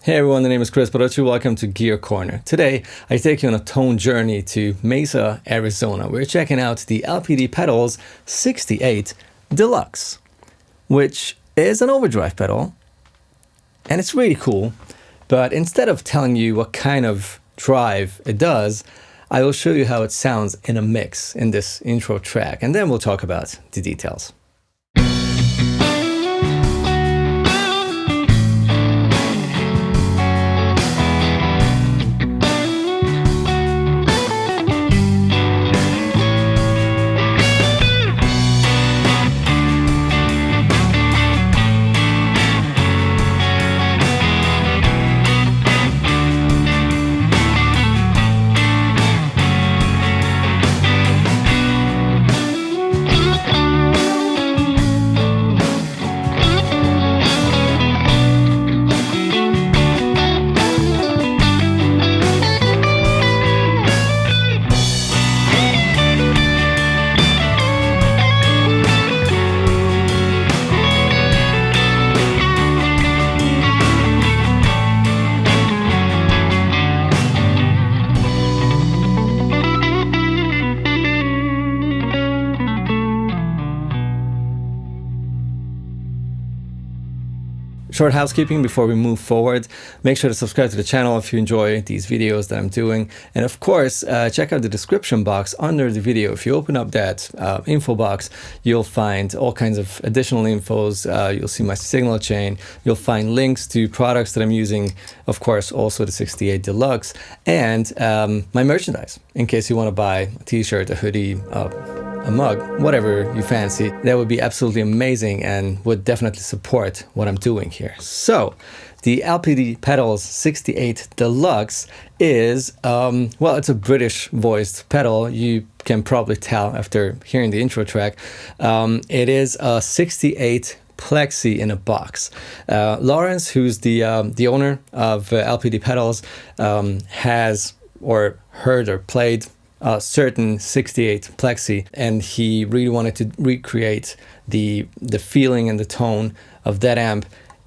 Hey everyone, the name is Kris Barocsi. Welcome to Gear Corner. Today, I take you on a tone journey to Mesa, Arizona. We're checking out the LPD Pedals Sixty8 Deluxe, which is an overdrive pedal, and it's really cool. But instead of telling you what kind of drive it does, I will show you how it sounds in a mix in this intro track, and then we'll talk about the details. Short housekeeping before we move forward. Make sure to subscribe to the channel if you enjoy these videos that I'm doing. And of course, check out the description box under the video. If you open up that info box, you'll find all kinds of additional infos. You'll see my signal chain. You'll find links to products that I'm using. Of course, also the Sixty8 Deluxe and my merchandise. In case you want to buy a t-shirt, a hoodie, a mug, whatever you fancy, that would be absolutely amazing and would definitely support what I'm doing here. So, the LPD Pedals Sixty8 Deluxe is, well, it's a British voiced pedal. You can probably tell after hearing the intro track. It is a 68 Plexi in a box. Lawrence, who's the owner of LPD Pedals, has or heard or played a certain 68 Plexi, and he really wanted to recreate the feeling and the tone of that amp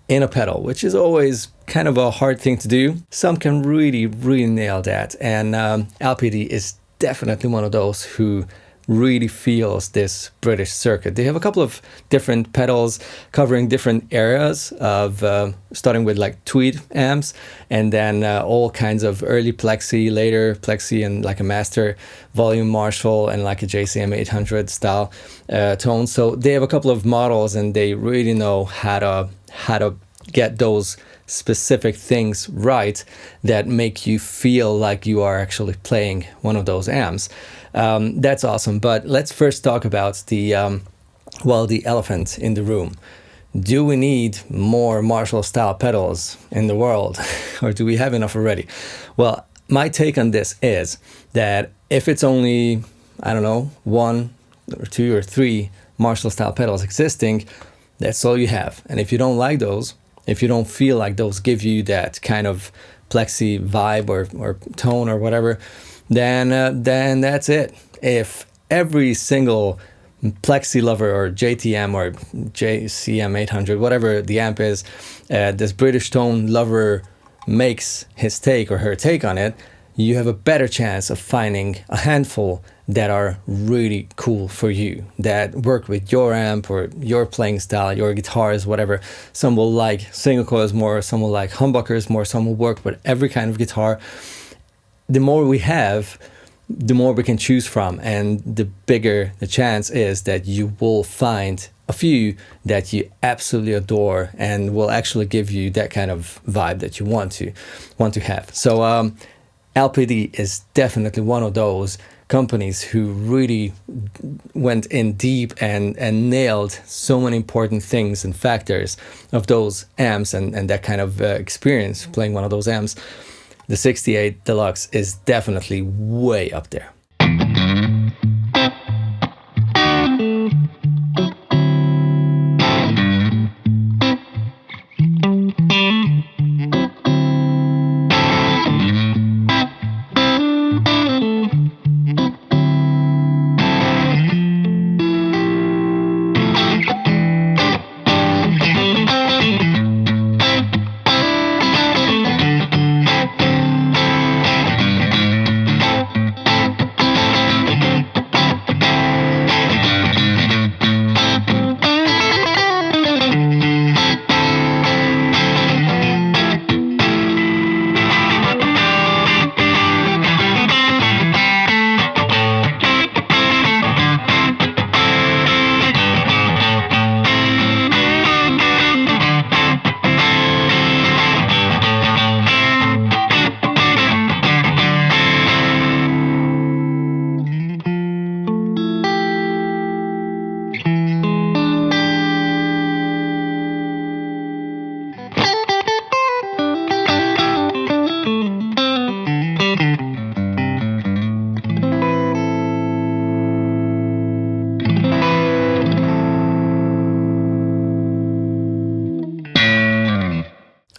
in a pedal, which is always kind of a hard thing to do. Some can really nail that, and LPD is definitely one of those who really feels this British circuit. They have a couple of different pedals covering different areas of starting with like tweed amps, and then all kinds of early Plexi, later Plexi, and like a master volume Marshall and like a JCM 800 style tone. So they have a couple of models, and they really know how to get those specific things right that make you feel like you are actually playing one of those amps. That's awesome. But let's first talk about the elephant in the room. Do we need more Marshall style pedals in the world, or do we have enough already? Well, my take on this is that if it's only, I don't know, 1 or 2 or 3 Marshall style pedals existing, that's all you have. And if you don't like those, if you don't feel like those give you that kind of Plexi vibe or tone or whatever, then that's it. If every single Plexi lover or JTM or JCM 800, whatever the amp is, this British tone lover makes his take or her take on it, you have a better chance of finding a handful that are really cool for you, that work with your amp or your playing style, your guitars, whatever. Some will like single coils more, some will like humbuckers more, some will work with every kind of guitar. The more we have, the more we can choose from, and the bigger the chance is that you will find a few that you absolutely adore and will actually give you that kind of vibe that you want to have. So LPD is definitely one of those companies who really went in deep and nailed so many important things and factors of those amps and that kind of experience playing one of those amps. The Sixty8 Deluxe is definitely way up there.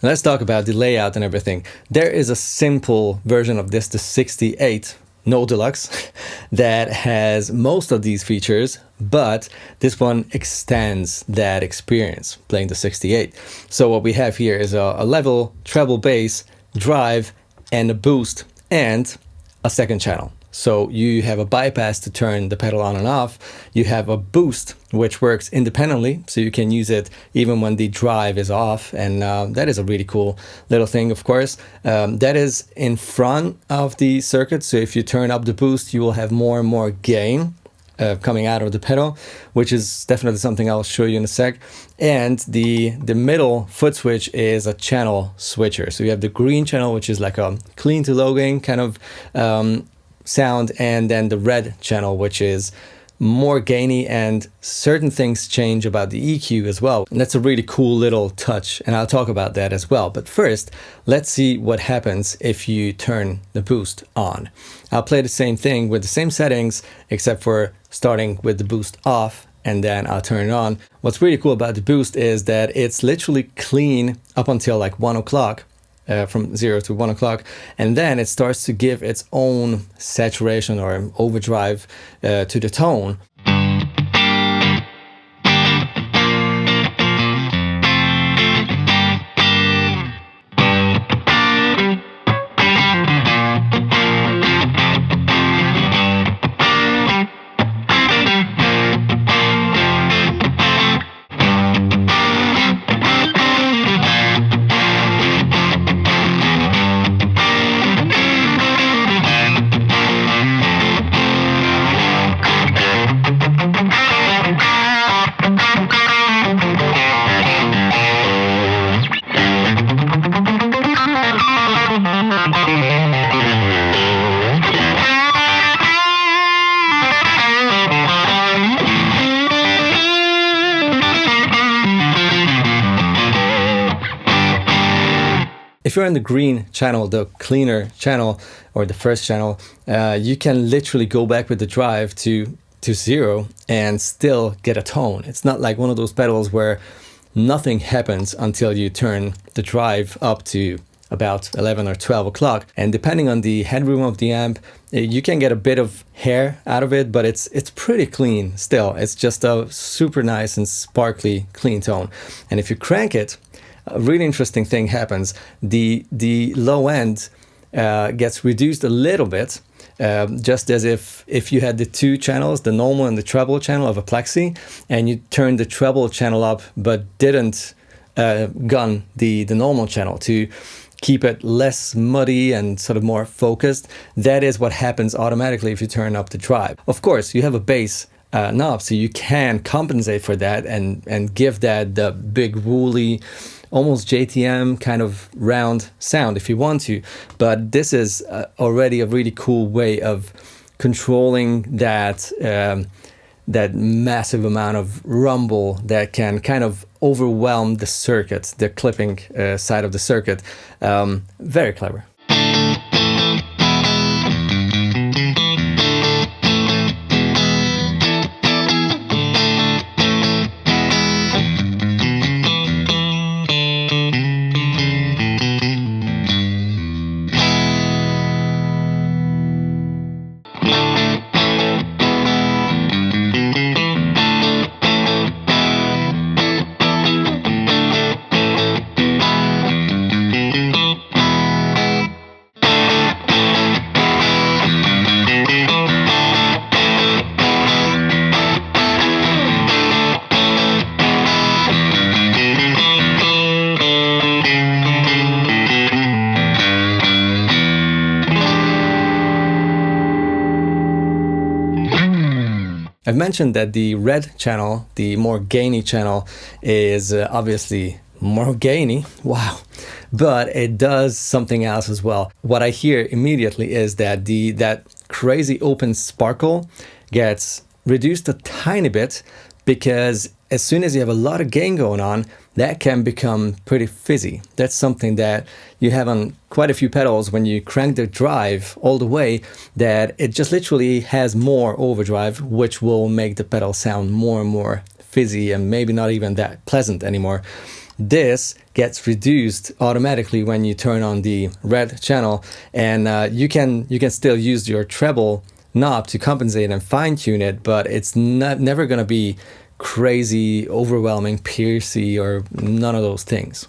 Let's talk about the layout and everything. There is a simple version of this, the 68 No Deluxe, that has most of these features, but this one extends that experience playing the 68. So what we have here is a level, treble bass, drive, and a boost, and a second channel. So you have a bypass to turn the pedal on and off. You have a boost, which works independently, so you can use it even when the drive is off. And that is a really cool little thing, of course. That is in front of the circuit. So if you turn up the boost, you will have more and more gain coming out of the pedal, which is definitely something I'll show you in a sec. And the middle foot switch is a channel switcher. So you have the green channel, which is like a clean to low gain kind of sound, and then the red channel, which is more gainy, and certain things change about the EQ as well. And that's a really cool little touch, and I'll talk about that as well. But first, let's see what happens if you turn the boost on. I'll play the same thing with the same settings, except for starting with the boost off, and then I'll turn it on. What's really cool about the boost is that it's literally clean up until like 1 o'clock. From 0 to 1 o'clock, and then it starts to give its own saturation or overdrive to the tone. If you're in the green channel, the cleaner channel, or the first channel, you can literally go back with the drive to 0 and still get a tone. It's not like one of those pedals where nothing happens until you turn the drive up to about 11 or 12 o'clock. And depending on the headroom of the amp, you can get a bit of hair out of it, but it's pretty clean still. It's just a super nice and sparkly clean tone. And if you crank it, a really interesting thing happens. The low end gets reduced a little bit, just as if you had the two channels, the normal and the treble channel of a plexi, and you turned the treble channel up but didn't gun the normal channel to keep it less muddy and sort of more focused. That is what happens automatically if you turn up the drive. Of course, you have a bass knob, so you can compensate for that and give that the big woolly, almost JTM kind of round sound if you want to. But this is already a really cool way of controlling that that massive amount of rumble that can kind of overwhelm the circuit, the clipping side of the circuit. Very clever. I've mentioned that the red channel, the more gainy channel, is obviously more gainy, wow, but it does something else as well. What I hear immediately is that that crazy open sparkle gets reduced a tiny bit, because as soon as you have a lot of gain going on, that can become pretty fizzy. That's something that you have on quite a few pedals when you crank the drive all the way, that it just literally has more overdrive, which will make the pedal sound more and more fizzy and maybe not even that pleasant anymore. this gets reduced automatically when you turn on the red channel, and you can still use your treble knob to compensate and fine-tune it, but it's never gonna be crazy, overwhelming, piercy, or none of those things.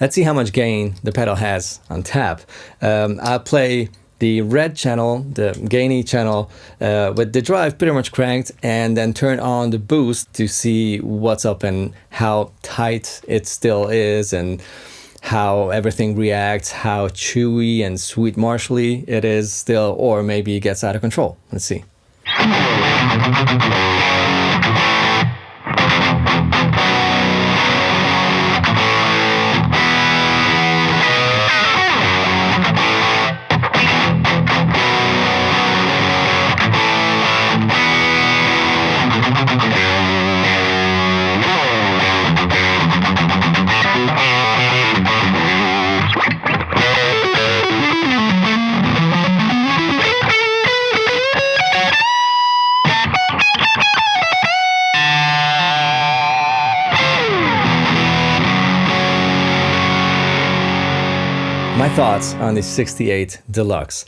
Let's see how much gain the pedal has on tap. I'll play the red channel, the gainy channel, with the drive pretty much cranked, and then turn on the boost to see what's up and how tight it still is and how everything reacts, how chewy and sweet marshally it is still, or maybe it gets out of control. Let's see. My thoughts on the Sixty8 Deluxe.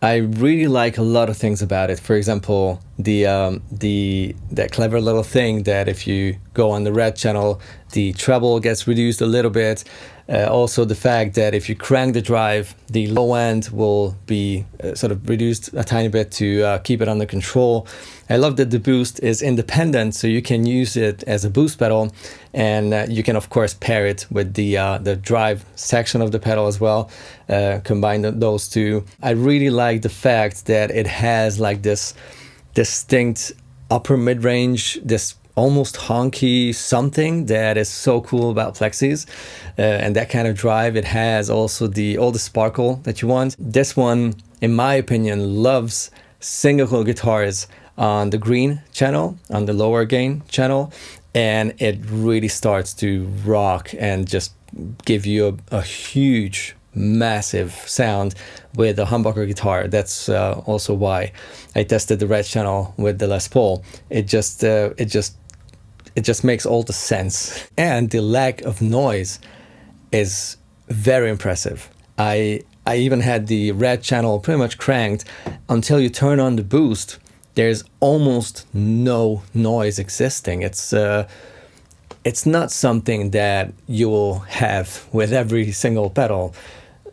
I really like a lot of things about it. For example, that clever little thing that if you go on the red channel, the treble gets reduced a little bit. Also the fact that if you crank the drive, the low end will be sort of reduced a tiny bit to keep it under control. I love that the boost is independent, so you can use it as a boost pedal, and you can of course pair it with the drive section of the pedal as well, combine those two. I really like the fact that it has like this distinct upper mid-range, this almost honky something that is so cool about plexis, and that kind of drive. It has also all the sparkle that you want. This one, in my opinion, loves single coil guitars on the green channel, on the lower gain channel, and it really starts to rock and just give you a huge, massive sound with a humbucker guitar. That's also why I tested the red channel with the Les Paul. It just makes all the sense, and the lack of noise is very impressive. I even had the red channel pretty much cranked until you turn on the boost. There's almost no noise existing. It's not something that you will have with every single pedal,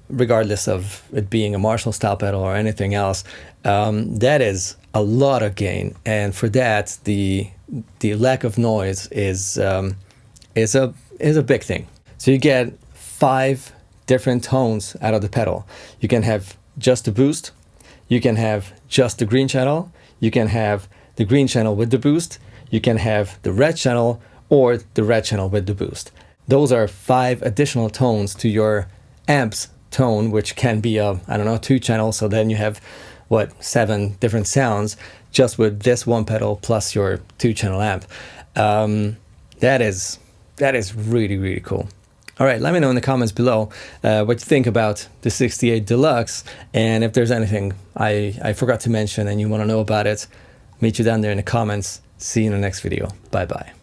regardless of it being a Marshall style pedal or anything else. That is a lot of gain, and for that the lack of noise is a big thing. So you get 5 different tones out of the pedal. You can have just the boost, you can have just the green channel, you can have the green channel with the boost, you can have the red channel, or the red channel with the boost. Those are 5 additional tones to your amp's tone, which can be I don't know, 2 channels. So then you have 7 different sounds just with this one pedal plus your 2 channel amp. That is really, really cool. All right, let me know in the comments below what you think about the Sixty8 Deluxe, and if there's anything I forgot to mention and you want to know about it, meet you down there in the comments. See you in the next video. Bye bye.